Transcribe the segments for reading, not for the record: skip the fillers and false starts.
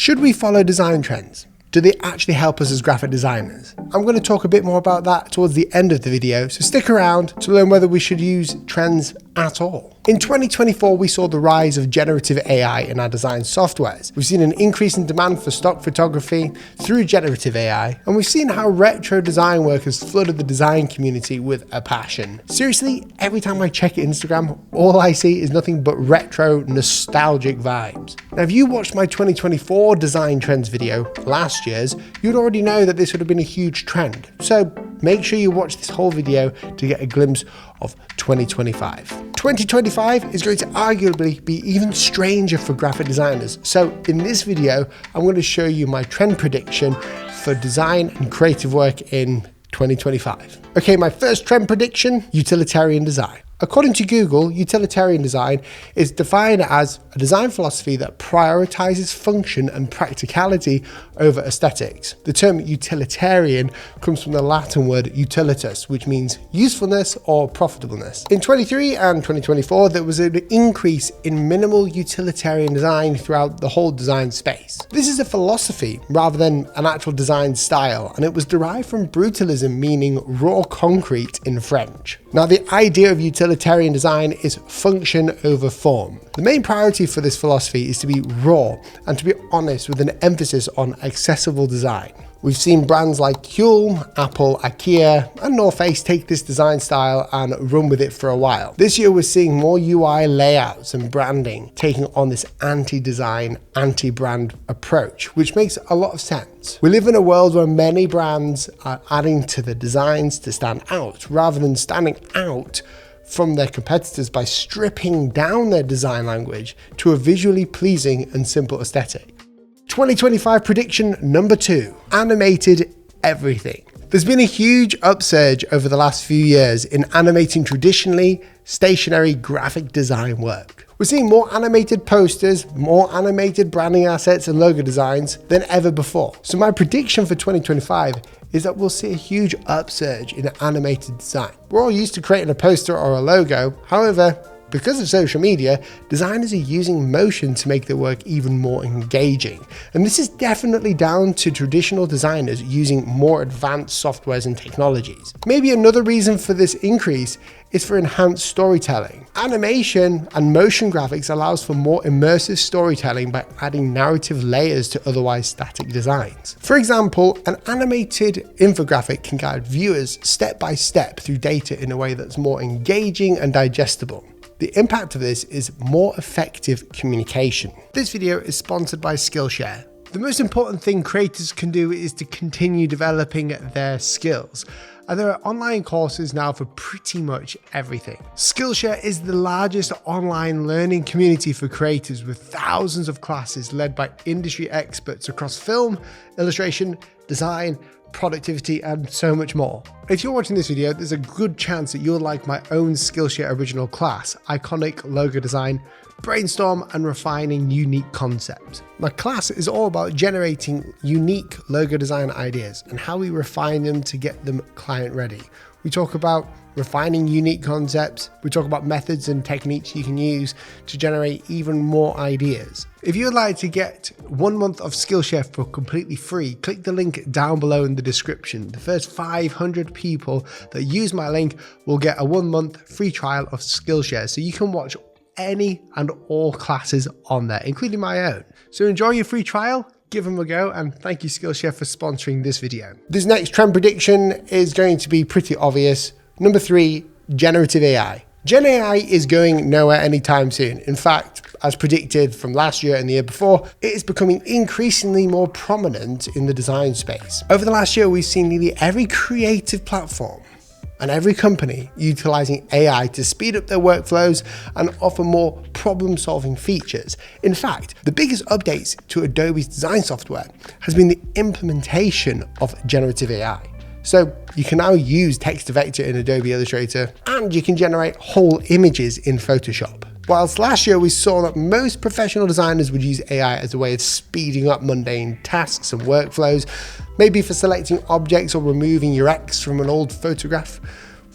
Should we follow design trends? Do they actually help us as graphic designers? I'm going to talk a bit more about that towards the end of the video, so stick around to learn whether we should use trends at all. In 2024, we saw the rise of generative AI in our design softwares. We've seen an increase in demand for stock photography through generative AI, and we've seen how retro design work has flooded the design community with a passion. Seriously, every time I check Instagram, all I see is nothing but retro, nostalgic vibes. Now, if you watched my 2024 design trends video last year's, you'd already know that this would have been a huge trend. So make sure you watch this whole video to get a glimpse of 2025. 2025 is going to arguably be even stranger for graphic designers. So in this video, I'm going to show you my trend prediction for design and creative work in 2025. Okay, my first trend prediction, utilitarian design. According to Google, utilitarian design is defined as a design philosophy that prioritizes function and practicality over aesthetics. The term utilitarian comes from the Latin word utilitas, which means usefulness or profitableness. In 2023 and 2024, there was an increase in minimal utilitarian design throughout the whole design space. This is a philosophy rather than an actual design style, and it was derived from brutalism, meaning raw concrete in French. Now, the idea of utilitarian design is function over form. The main priority for this philosophy is to be raw and to be honest, with an emphasis on accessible design. We've seen brands like Huel, Apple, IKEA, and North Face take this design style and run with it for a while. This year, we're seeing more UI layouts and branding taking on this anti-design, anti-brand approach, which makes a lot of sense. We live in a world where many brands are adding to the designs to stand out, rather than standing out from their competitors by stripping down their design language to a visually pleasing and simple aesthetic. 2025 prediction number 2, animated everything. There's been a huge upsurge over the last few years in animating traditionally stationary graphic design work. We're seeing more animated posters, more animated branding assets and logo designs than ever before. So my prediction for 2025 is that we'll see a huge upsurge in animated design. We're all used to creating a poster or a logo. However, because of social media, designers are using motion to make their work even more engaging. And this is definitely down to traditional designers using more advanced softwares and technologies. Maybe another reason for this increase is for enhanced storytelling. Animation and motion graphics allows for more immersive storytelling by adding narrative layers to otherwise static designs. For example, an animated infographic can guide viewers step by step through data in a way that's more engaging and digestible. The impact of this is more effective communication. This video is sponsored by Skillshare. The most important thing creators can do is to continue developing their skills. And there are online courses now for pretty much everything. Skillshare is the largest online learning community for creators, with thousands of classes led by industry experts across film, illustration, design, productivity, and so much more. If you're watching this video, there's a good chance that you'll like my own Skillshare original class, Iconic Logo Design, Brainstorm and Refining Unique Concepts. My class is all about generating unique logo design ideas and how we refine them to get them client ready. We talk about refining unique concepts. We talk about methods and techniques you can use to generate even more ideas. If you would like to get 1 month of Skillshare for completely free, click the link down below in the description. The first 500 people that use my link will get a 1 month free trial of Skillshare, so you can watch any and all classes on there, including my own. So enjoy your free trial, give them a go, and thank you Skillshare for sponsoring this video. This next trend prediction is going to be pretty obvious. Number 3, generative AI. Gen AI is going nowhere anytime soon. In fact, as predicted from last year and the year before, it is becoming increasingly more prominent in the design space. Over the last year, we've seen nearly every creative platform and every company utilizing AI to speed up their workflows and offer more problem-solving features. In fact, the biggest updates to Adobe's design software has been the implementation of generative AI. So you can now use text to vector in Adobe Illustrator, and you can generate whole images in Photoshop. Whilst last year we saw that most professional designers would use AI as a way of speeding up mundane tasks and workflows, maybe for selecting objects or removing your X from an old photograph,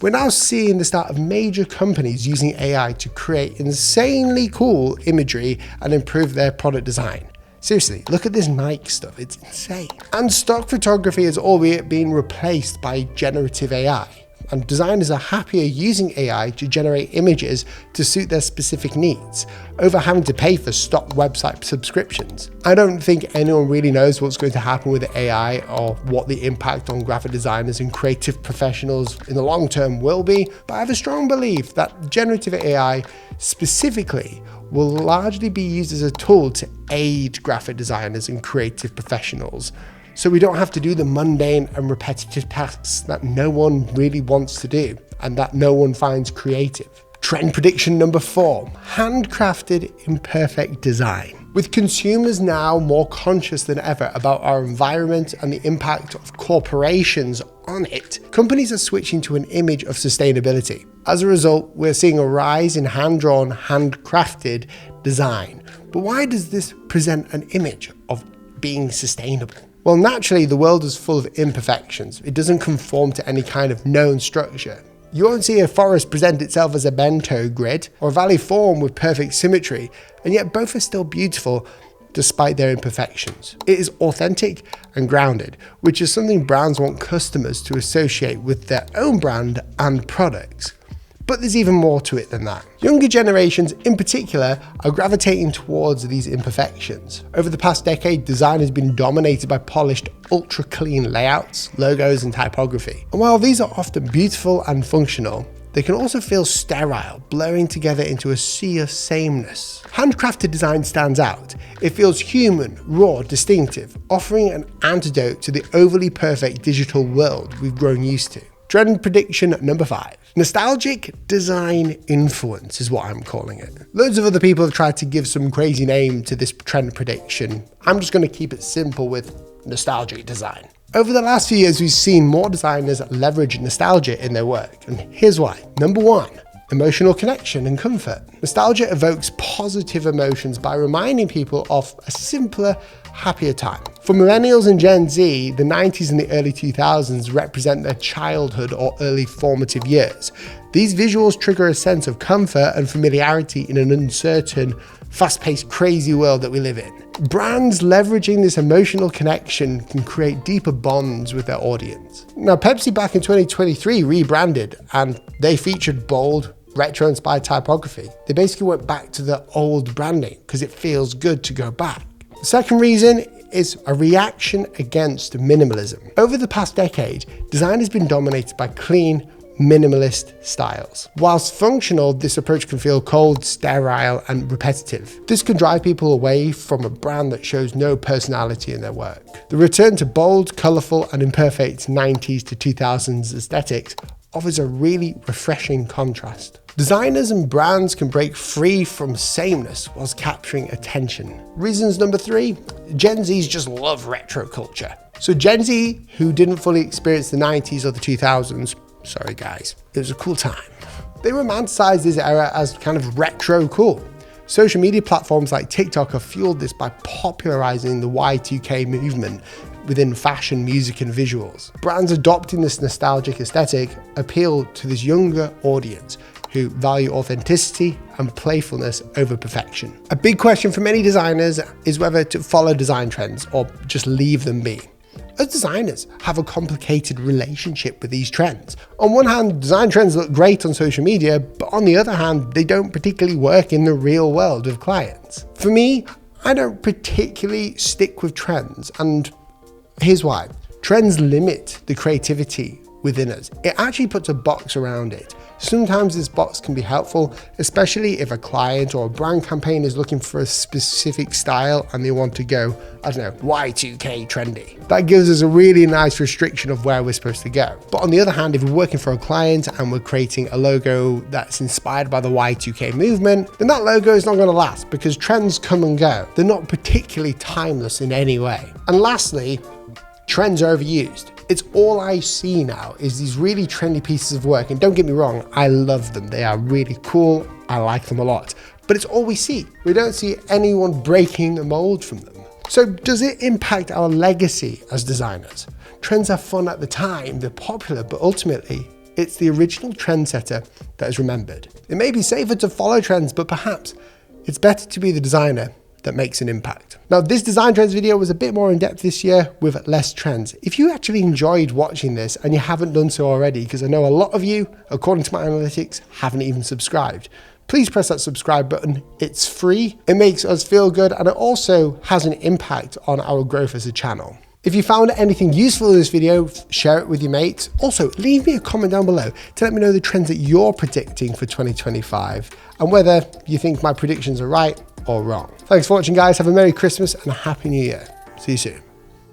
we're now seeing the start of major companies using AI to create insanely cool imagery and improve their product design. Seriously, look at this Nike stuff, it's insane. And stock photography is albeit being replaced by generative AI. And designers are happier using AI to generate images to suit their specific needs, over having to pay for stock website subscriptions. I don't think anyone really knows what's going to happen with AI or what the impact on graphic designers and creative professionals in the long term will be, but I have a strong belief that generative AI specifically will largely be used as a tool to aid graphic designers and creative professionals, so we don't have to do the mundane and repetitive tasks that no one really wants to do and that no one finds creative. Trend prediction number 4, handcrafted imperfect design. With consumers now more conscious than ever about our environment and the impact of corporations on it, companies are switching to an image of sustainability. As a result, we're seeing a rise in hand-drawn, handcrafted design. But why does this present an image of being sustainable? Well, naturally, the world is full of imperfections. It doesn't conform to any kind of known structure. You won't see a forest present itself as a bento grid or a valley form with perfect symmetry, and yet both are still beautiful despite their imperfections. It is authentic and grounded, which is something brands want customers to associate with their own brand and products. But there's even more to it than that. Younger generations in particular are gravitating towards these imperfections. Over the past decade, design has been dominated by polished, ultra-clean layouts, logos, and typography. And while these are often beautiful and functional, they can also feel sterile, blurring together into a sea of sameness. Handcrafted design stands out. It feels human, raw, distinctive, offering an antidote to the overly perfect digital world we've grown used to. Trend prediction number 5. Nostalgic design influence is what I'm calling it. Loads of other people have tried to give some crazy name to this trend prediction. I'm just going to keep it simple with nostalgic design. Over the last few years, we've seen more designers leverage nostalgia in their work, and here's why. Number 1. Emotional connection and comfort. Nostalgia evokes positive emotions by reminding people of a simpler, happier time. For millennials and Gen Z, the 90s and the early 2000s represent their childhood or early formative years. These visuals trigger a sense of comfort and familiarity in an uncertain, fast-paced, crazy world that we live in. Brands leveraging this emotional connection can create deeper bonds with their audience. Now, Pepsi back in 2023 rebranded, and they featured bold, retro-inspired typography. They basically went back to the old branding because it feels good to go back. The second reason is a reaction against minimalism. Over the past decade, design has been dominated by clean, minimalist styles. Whilst functional, this approach can feel cold, sterile, and repetitive. This can drive people away from a brand that shows no personality in their work. The return to bold, colourful, and imperfect 90s to 2000s aesthetics offers a really refreshing contrast. Designers and brands can break free from sameness whilst capturing attention. Reasons number 3, Gen Zs just love retro culture. So Gen Z, who didn't fully experience the 90s or the 2000s, sorry guys, it was a cool time. They romanticize this era as kind of retro cool. Social media platforms like TikTok have fueled this by popularizing the Y2K movement within fashion, music, and visuals. Brands adopting this nostalgic aesthetic appeal to this younger audience who value authenticity and playfulness over perfection. A big question for many designers is whether to follow design trends or just leave them be. As designers have a complicated relationship with these trends. On one hand, design trends look great on social media, but on the other hand, they don't particularly work in the real world with clients. For me, I don't particularly stick with trends, and here's why. Trends limit the creativity within us. It actually puts a box around it. Sometimes this box can be helpful, especially if a client or a brand campaign is looking for a specific style and they want to go, I don't know, Y2K trendy. That gives us a really nice restriction of where we're supposed to go. But on the other hand, if we're working for a client and we're creating a logo that's inspired by the Y2K movement, then that logo is not going to last because trends come and go. They're not particularly timeless in any way. And lastly, trends are overused. It's all I see now is these really trendy pieces of work. And don't get me wrong, I love them. They are really cool. I like them a lot. But it's all we see. We don't see anyone breaking the mold from them. So does it impact our legacy as designers? Trends are fun at the time, they're popular, but ultimately, it's the original trendsetter that is remembered. It may be safer to follow trends, but perhaps it's better to be the designer that makes an impact. Now, this design trends video was a bit more in depth this year with less trends. If you actually enjoyed watching this and you haven't done so already, because I know a lot of you, according to my analytics, haven't even subscribed, please press that subscribe button. It's free. It makes us feel good, and it also has an impact on our growth as a channel. If you found anything useful in this video, share it with your mates. Also, leave me a comment down below to let me know the trends that you're predicting for 2025 and whether you think my predictions are right or wrong. Thanks for watching, guys. Have a Merry Christmas and a Happy New Year. See you soon.